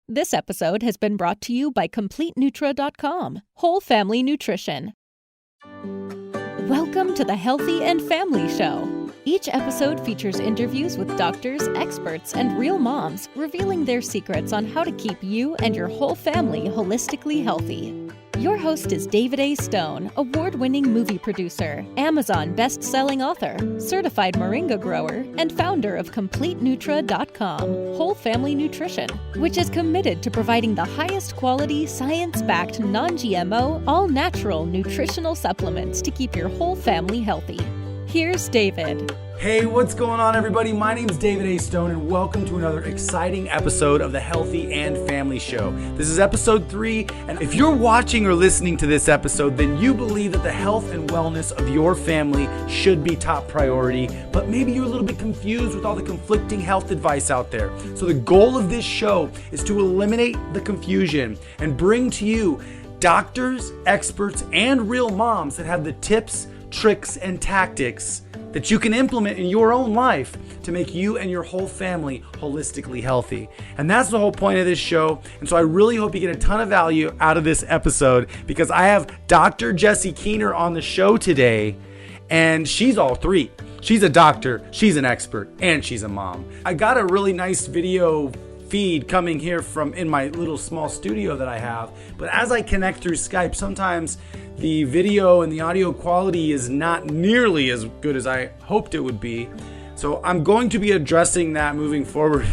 This episode has been brought to you by CompleteNutra.com, Whole Family Nutrition. Welcome to the Healthy and Family Show. Each episode features interviews with doctors, experts, and real moms, revealing their secrets on how to keep you and your whole family holistically healthy. Your host is David A. Stone, award-winning movie producer, Amazon best-selling author, certified moringa grower, and founder of CompleteNutra.com, Whole Family Nutrition, which is committed to providing the highest quality, science-backed, non-GMO, all-natural nutritional supplements to keep your whole family healthy. Here's David. Hey, what's going on, everybody? My name is David A. Stone, and welcome to another exciting episode of the Healthy and Family Show. This is episode 3, and if you're watching or listening to this episode, then you believe that the health and wellness of your family should be top priority, but maybe you're a little bit confused with all the conflicting health advice out there. So the goal of this show is to eliminate the confusion and bring to you doctors, experts, and real moms that have the tips, tricks, and tactics that you can implement in your own life to make you and your whole family holistically healthy. And that's the whole point of this show. And so I really hope you get a ton of value out of this episode, because I have Dr. Jessie Keener on the show today, and she's all three. She's a doctor, she's an expert, and she's a mom. I got a really nice video feed coming here from in my little small studio that I have, but as I connect through Skype, sometimes the video and the audio quality is not nearly as good as I hoped it would be. So I'm going to be addressing that moving forward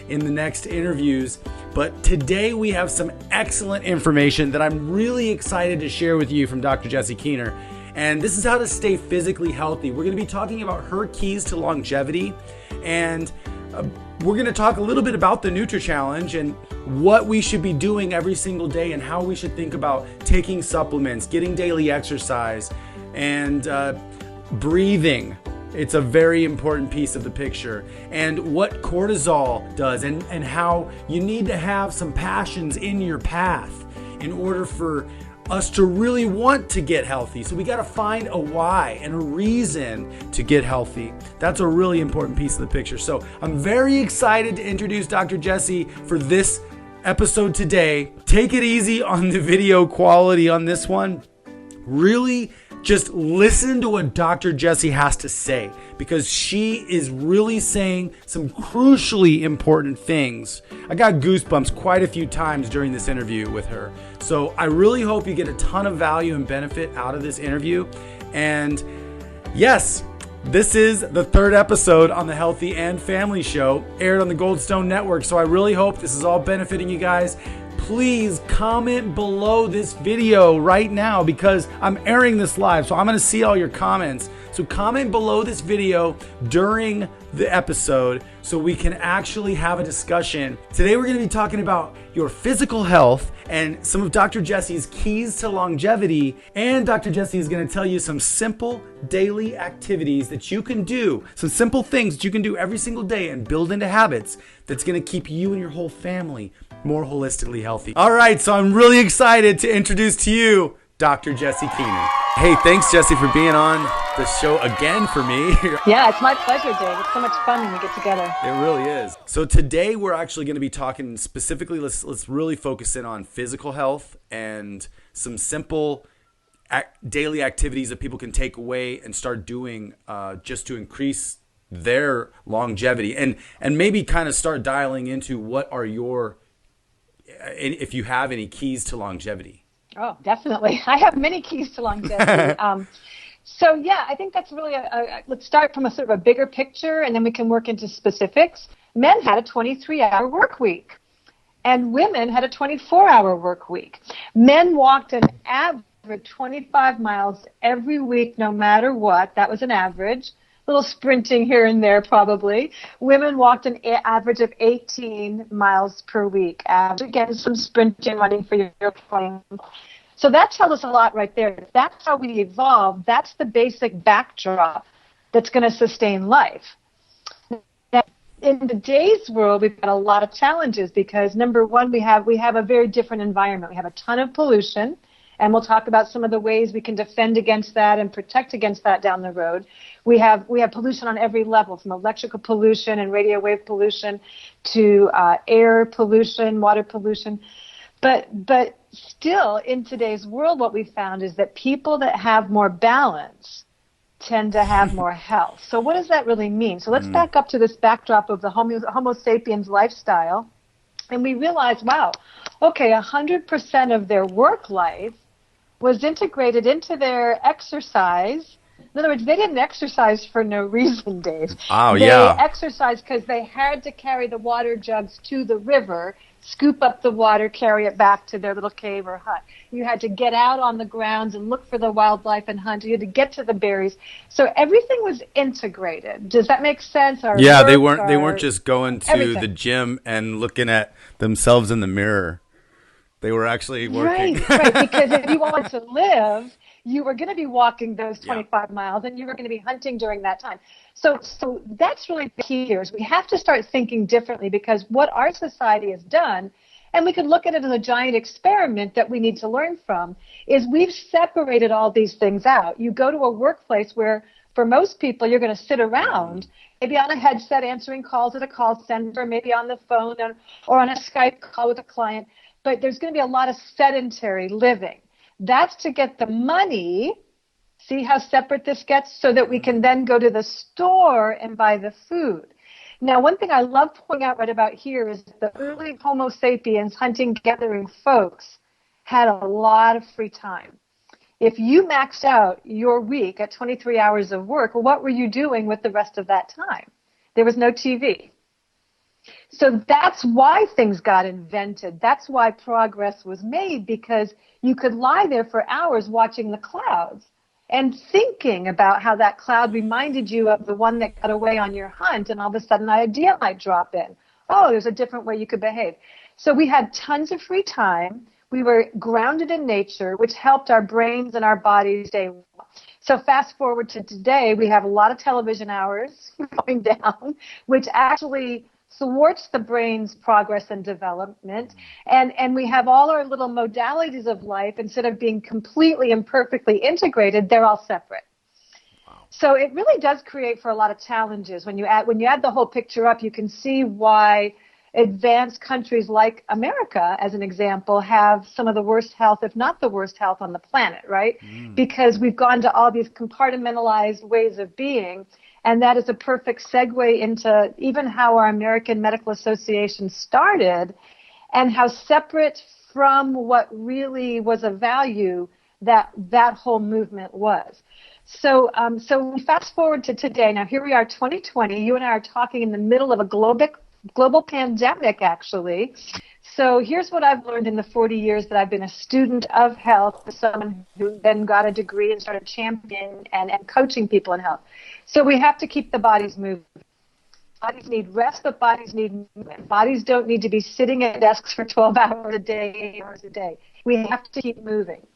in the next interviews. But today we have some excellent information that I'm really excited to share with you from Dr. Jessie Keener. And this is how to stay physically healthy. We're going to be talking about her keys to longevity, and we're going to talk a little bit about the nutrachallenge and what we should be doing every single day, and how we should think about taking supplements, getting daily exercise, and breathing. It's a very important piece of the picture. And what cortisol does, and how you need to have some passions in your path in order for us to really want to get healthy. So we got to find a why and a reason to get healthy. That's a really important piece of the picture. So I'm very excited to introduce Dr. Jessie for this episode today. Take it easy on the video quality on this one. Really just listen to what Dr. Jessie has to say, because she is really saying some crucially important things. I got goosebumps quite a few times during this interview with her. So I really hope you get a ton of value and benefit out of this interview. And yes, this is the 3rd episode on the Healthy and Family Show, aired on the Goldstone Network. So I really hope this is all benefiting you guys. Please comment below this video right now, because I'm airing this live, so I'm going to see all your comments. So comment below this video during the episode so we can actually have a discussion. Today we're going to be talking about your physical health and some of Dr. Jessie's keys to longevity. And Dr. Jessie is going to tell you some simple daily activities that you can do, some simple things that you can do every single day and build into habits that's going to keep you and your whole family more holistically healthy. All right, so I'm really excited to introduce to you Dr. Jessie Keener. Hey, thanks, Jessie, for being on the show again for me. Yeah, it's my pleasure, Dave. It's so much fun when we get together. It really is. So today we're actually going to be talking specifically, let's really focus in on physical health and some simple daily activities that people can take away and start doing just to increase their longevity, and maybe kind of start dialing into what are your, if you have any keys to longevity. Oh, definitely. I have many keys to longevity. So yeah, I think that's really let's start from a sort of a bigger picture, and then we can work into specifics. Men had a 23-hour work week, and women had a 24-hour work week. Men walked an average 25 miles every week, no matter what. That was an average. Little sprinting here and there, probably. Women walked an average of 18 miles per week. Again, some sprinting, running for your plane. So that tells us a lot right there. That's how we evolved. That's the basic backdrop that's going to sustain life. Now, in today's world, we've got a lot of challenges because, number one, we have a very different environment. We have a ton of pollution, And we'll talk about some of the ways we can defend against that and protect against that down the road. We have pollution on every level, from electrical pollution and radio wave pollution to air pollution, water pollution. But still, in today's world, what we found is that people that have more balance tend to have more health. So what does that really mean? So let's back up to this backdrop of the Homo sapiens lifestyle. And we realize, wow, okay, 100% of their work life was integrated into their exercise. In other words, they didn't exercise for no reason, Dave. Oh, they yeah. exercised because they had to carry the water jugs to the river, scoop up the water, carry it back to their little cave or hut. You had to get out on the grounds and look for the wildlife and hunt. You had to get to the berries. So everything was integrated. Does that make sense? Yeah, they weren't just going to the gym and looking at themselves in the mirror. They were actually working. Right, because if you wanted to live, you were going to be walking those 25 miles, and you were going to be hunting during that time. So that's really the key here, is we have to start thinking differently, because what our society has done, and we could look at it as a giant experiment that we need to learn from, is we've separated all these things out. You go to a workplace where, for most people, you're going to sit around, maybe on a headset answering calls at a call center, maybe on the phone or on a Skype call with a client, but there's going to be a lot of sedentary living. That's to get the money. See how separate this gets? So that we can then go to the store and buy the food. Now, one thing I love pointing out right about here is the early Homo sapiens hunting-gathering folks had a lot of free time. If you maxed out your week at 23 hours of work, well, what were you doing with the rest of that time? There was no TV. So that's why things got invented. That's why progress was made, because you could lie there for hours watching the clouds and thinking about how that cloud reminded you of the one that got away on your hunt, and all of a sudden an idea might drop in. Oh, there's a different way you could behave. So we had tons of free time. We were grounded in nature, which helped our brains and our bodies stay well. So fast forward to today, we have a lot of television hours going down, which actually thwarts the brain's progress and development. And we have all our little modalities of life, instead of being completely and perfectly integrated, they're all separate. Wow. So it really does create for a lot of challenges. When you add the whole picture up, you can see why advanced countries like America, as an example, have some of the worst health, if not the worst health on the planet, right? Because we've gone to all these compartmentalized ways of being. And that is a perfect segue into even how our American Medical Association started, and how separate from what really was a value that whole movement was. So we fast forward to today. Now, here we are, 2020. You and I are talking in the middle of a global pandemic, actually. So here's what I've learned in the 40 years that I've been a student of health, someone who then got a degree and started championing and coaching people in health. So we have to keep the bodies moving. Bodies need rest, but bodies need movement. Bodies don't need to be sitting at desks for 12 hours a day, 8 hours a day. We have to keep moving.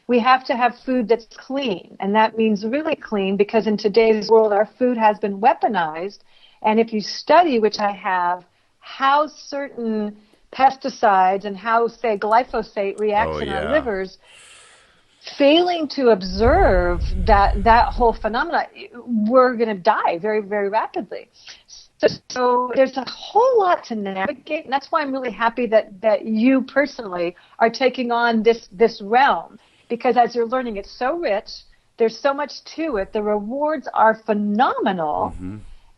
We have to have food that's clean, and that means really clean, because in today's world our food has been weaponized. And if you study, which I have, how certain pesticides and how, say, glyphosate reacts in our livers, failing to observe that whole phenomena, we're going to die very, very rapidly. So there's a whole lot to navigate, and that's why I'm really happy that you personally are taking on this realm, because as you're learning, it's so rich, there's so much to it, the rewards are phenomenal.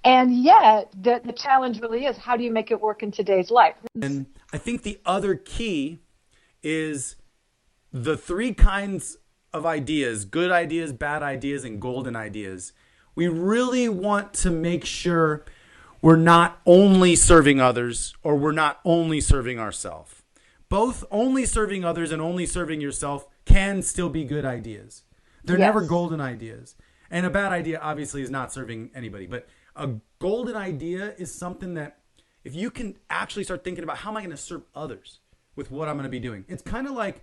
And yet, the challenge really is, how do you make it work in today's life? And I think the other key is the three kinds of ideas: good ideas, bad ideas, and golden ideas. We really want to make sure we're not only serving others, or we're not only serving ourselves. Both only serving others and only serving yourself can still be good ideas. They're never golden ideas. And a bad idea, obviously, is not serving anybody. But a golden idea is something that, if you can actually start thinking about, how am I going to serve others with what I'm going to be doing? It's kind of like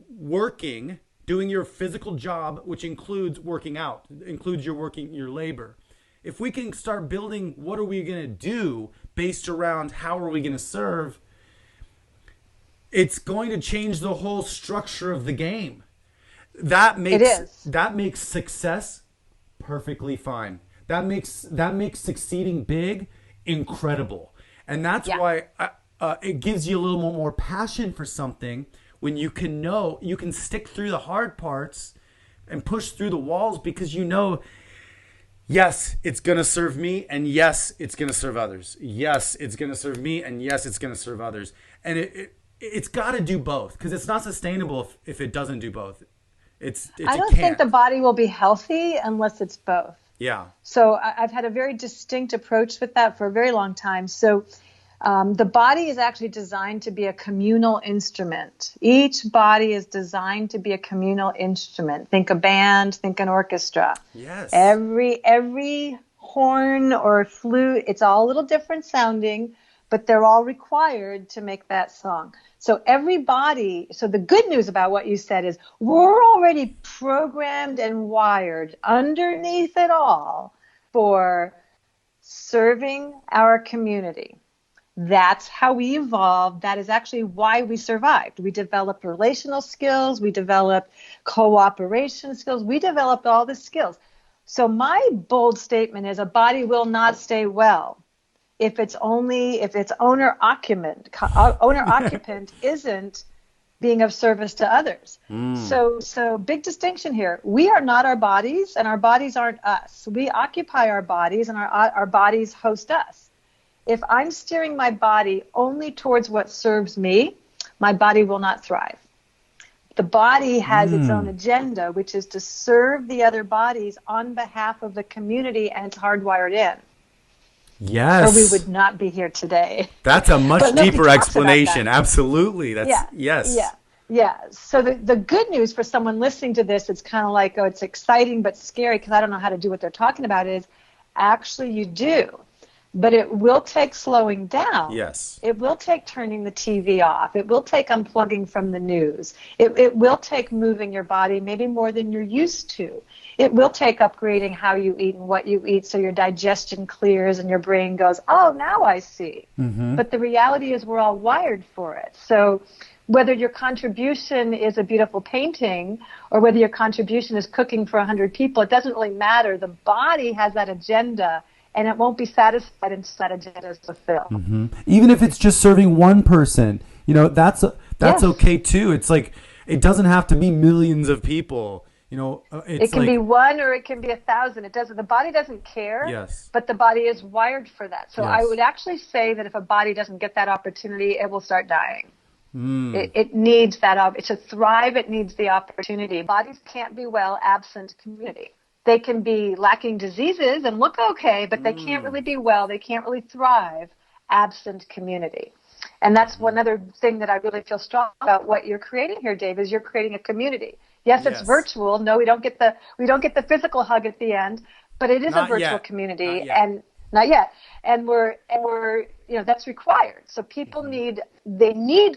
working, doing your physical job, which includes working out, includes your labor. If we can start building, what are we going to do based around how are we going to serve, it's going to change the whole structure of the game. that It is. success perfectly fine. That makes succeeding big incredible. And that's why it gives you a little more passion for something when you can stick through the hard parts and push through the walls, because yes, it's going to serve me, and yes, it's going to serve others. Yes, it's going to serve me, and yes, it's going to serve others. And it's got to do both, because it's not sustainable if it doesn't do both. I don't think the body will be healthy unless it's both. Yeah. So I've had a very distinct approach with that for a very long time. So the body is actually designed to be a communal instrument. Each body is designed to be a communal instrument. Think a band, think an orchestra. Yes. Every horn or flute, it's all a little different sounding, but they're all required to make that song. So so the good news about what you said is we're already programmed and wired underneath it all for serving our community. That's how we evolved. That is actually why we survived. We developed relational skills. We developed cooperation skills. We developed all the skills. So my bold statement is a body will not stay well if its owner occupant isn't being of service to others. So big distinction here. We are not our bodies, and our bodies aren't us. We occupy our bodies, and our bodies host us. If I'm steering my body only towards what serves me, my body will not thrive. The body has its own agenda, which is to serve the other bodies on behalf of the community, and it's hardwired in. Yes. Or we would not be here today. That's a much deeper explanation. Absolutely. Yes. Yeah. So the good news for someone listening to this, it's kind of like, it's exciting but scary because I don't know how to do what they're talking about, is actually you do. But it will take slowing down. Yes. It will take turning the TV off. It will take unplugging from the news. It will take moving your body maybe more than you're used to. It will take upgrading how you eat and what you eat so your digestion clears and your brain goes, oh, now I see. Mm-hmm. But the reality is we're all wired for it. So whether your contribution is a beautiful painting or whether your contribution is cooking for 100 people, it doesn't really matter. The body has that agenda, and it won't be satisfied until that agenda is fulfilled. Mm-hmm. Even if it's just serving one person, that's okay too. It's like, it doesn't have to be millions of people. It can be one or it can be 1,000. It doesn't. The body doesn't care. Yes. But the body is wired for that. So yes. I would actually say that if a body doesn't get that opportunity, it will start dying. It needs that. To thrive, it needs the opportunity. Bodies can't be well absent community. They can be lacking diseases and look okay, but they can't really be well. They can't really thrive absent community. And that's one other thing that I really feel strong about what you're creating here, Dave, is you're creating a community. Yes, it's virtual. No, we don't get the physical hug at the end, but it is a virtual community, and not yet. And we're that's required. So people need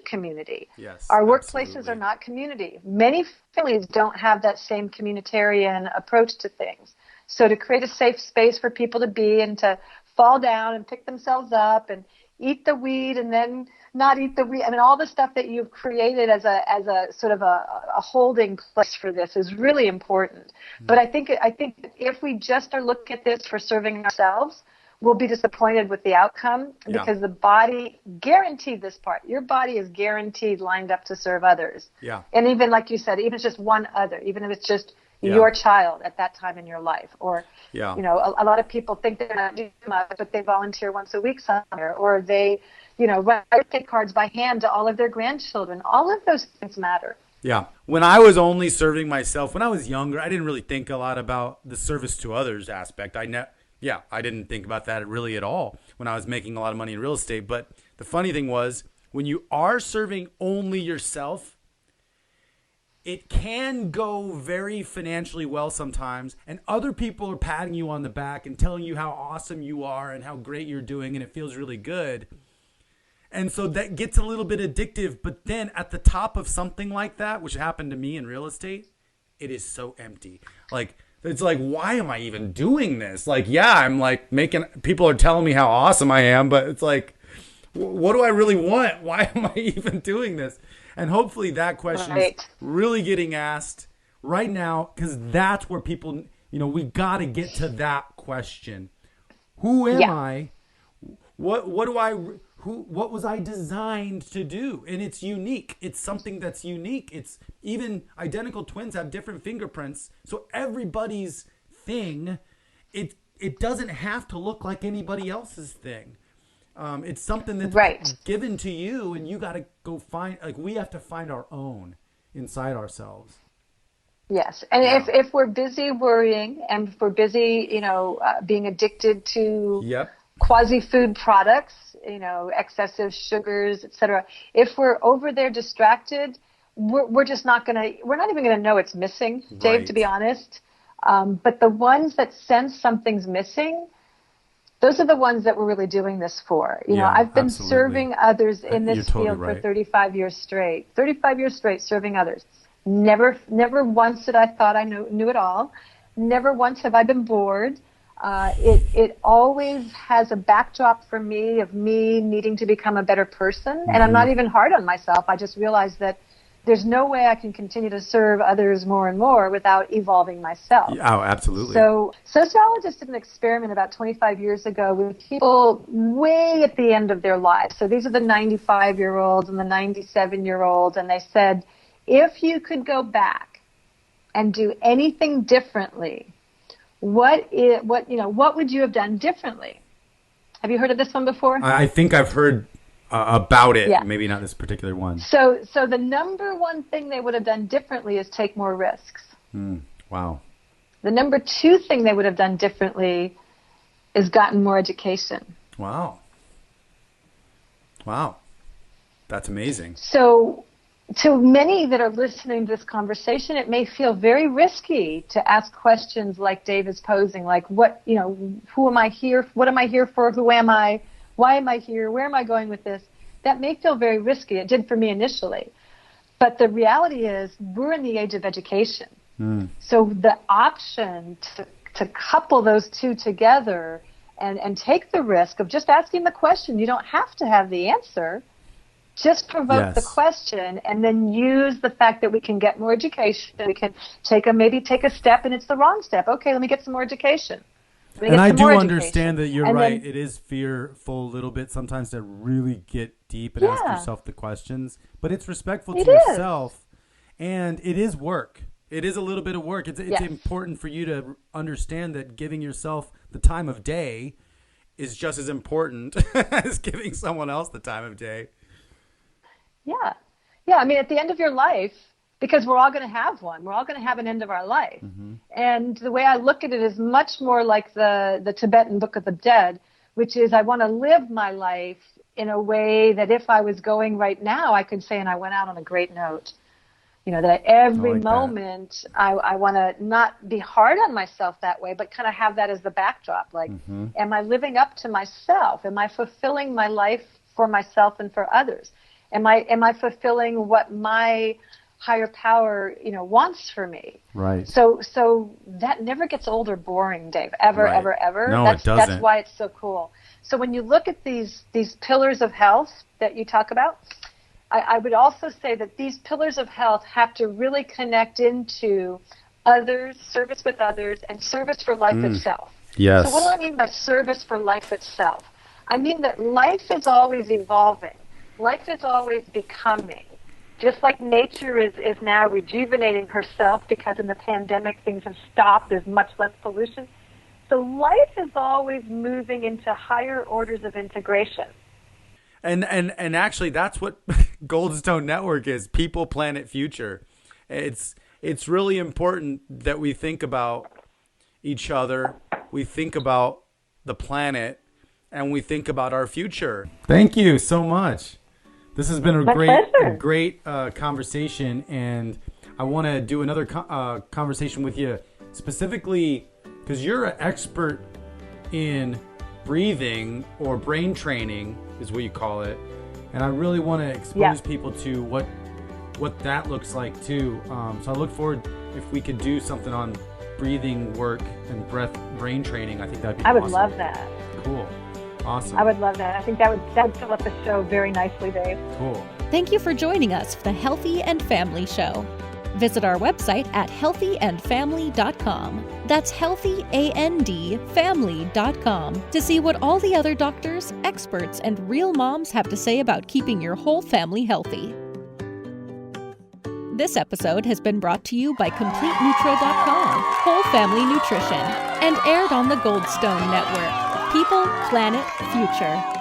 community. Yes, our workplaces are not community. Many families don't have that same communitarian approach to things. So to create a safe space for people to be and to fall down and pick themselves up and eat the weed and then not eat the weed. I mean, all the stuff that you've created as a sort of a holding place for this is really important. But I think if we just are looking at this for serving ourselves, we'll be disappointed with the outcome because the body guaranteed this part. Your body is guaranteed lined up to serve others. Yeah. And even like you said, even if it's just one other, even if it's just your child at that time in your life, or a lot of people think they're not doing much, but they volunteer once a week somewhere, or they write birthday cards by hand to all of their grandchildren. All of those things matter. Yeah. When I was only serving myself, when I was younger, I didn't really think a lot about the service to others aspect. I didn't think about that really at all when I was making a lot of money in real estate. But the funny thing was, when you are serving only yourself, it can go very financially well sometimes, and other people are patting you on the back and telling you how awesome you are and how great you're doing, and it feels really good. And so that gets a little bit addictive. But then at the top of something like that, which happened to me in real estate, it is so empty. It's like, why am I even doing this? I'm people are telling me how awesome I am, but it's like, what do I really want? Why am I even doing this? And hopefully that question is really getting asked right now, because that's where people, we got to get to that question. Who am I? What was I designed to do? And it's unique. It's something that's unique. It's even identical twins have different fingerprints. So everybody's thing, it doesn't have to look like anybody else's thing. It's something that's given to you, and you got to go find, we have to find our own inside ourselves. Yes. And if we're busy worrying, and if we're busy, being addicted to quasi-food products, excessive sugars, etc. If we're over there distracted, we're not even going to know it's missing, Dave, to be honest. But the ones that sense something's missing, those are the ones that we're really doing this for. I've been serving others in this field for 35 years straight. 35 years straight serving others. Never once did I thought I knew it all. Never once have I been bored. It always has a backdrop for me of me needing to become a better person. And I'm not even hard on myself. I just realized that there's no way I can continue to serve others more and more without evolving myself. Oh, absolutely. So sociologists did an experiment about 25 years ago with people way at the end of their lives. So these are the 95-year-olds and the 97-year-olds. And they said, if you could go back and do anything differently, what would you have done differently? Have you heard of this one before? I think I've heard about it, maybe not this particular one. So the number one thing they would have done differently is take more risks. Wow. The number two thing they would have done differently is gotten more education. Wow. That's amazing. So to many that are listening to this conversation, it may feel very risky to ask questions like Dave is posing, like who am I here? What am I here for? Who am I? Why am I here? Where am I going with this? That may feel very risky. It did for me initially. But the reality is we're in the age of education. So the option to couple those two together and take the risk of just asking the question, you don't have to have the answer. Just provoke the question and then use the fact that we can get more education. We can take a step and it's the wrong step. Okay, let me get some more education. And I do understand that you're right. It is fearful a little bit sometimes to really get deep and ask yourself the questions. But it's respectful to yourself. And it is work. It is a little bit of work. It's important for you to understand that giving yourself the time of day is just as important as giving someone else the time of day. Yeah. I mean, at the end of your life, because we're all going to have one. We're all going to have an end of our life. And the way I look at it is much more like the Tibetan Book of the Dead, which is I want to live my life in a way that if I was going right now, I could say, and I went out on a great note. That every moment I want to not be hard on myself that way, but kind of have that as the backdrop. Like, am I living up to myself? Am I fulfilling my life for myself and for others? Am I fulfilling what my higher power, wants for me? Right. So that never gets old or boring, Dave, ever. No, it doesn't. That's why it's so cool. So when you look at these pillars of health that you talk about, I would also say that these pillars of health have to really connect into others, service with others, and service for life itself. Yes. So what do I mean by service for life itself? I mean that life is always evolving. Life is always becoming. Just like nature is now rejuvenating herself because in the pandemic things have stopped, there's much less pollution. So life is always moving into higher orders of integration. And actually that's what Goldstone Network is, People, Planet, Future. It's really important that we think about each other, we think about the planet, and we think about our future. Thank you so much. This has been a great conversation, and I want to do another conversation with you specifically because you're an expert in breathing or brain training is what you call it, and I really want to expose people to what that looks like too. So I look forward if we could do something on breathing work and brain training. I think that'd be awesome. I would love that. Cool. Awesome. I would love that. I think that would fill up the show very nicely, Dave. Cool. Thank you for joining us for the Healthy and Family Show. Visit our website at healthyandfamily.com. That's healthyandfamily.com to see what all the other doctors, experts, and real moms have to say about keeping your whole family healthy. This episode has been brought to you by CompleteNutro.com, Whole Family Nutrition, and aired on the Goldstone Network. People, Planet, Future.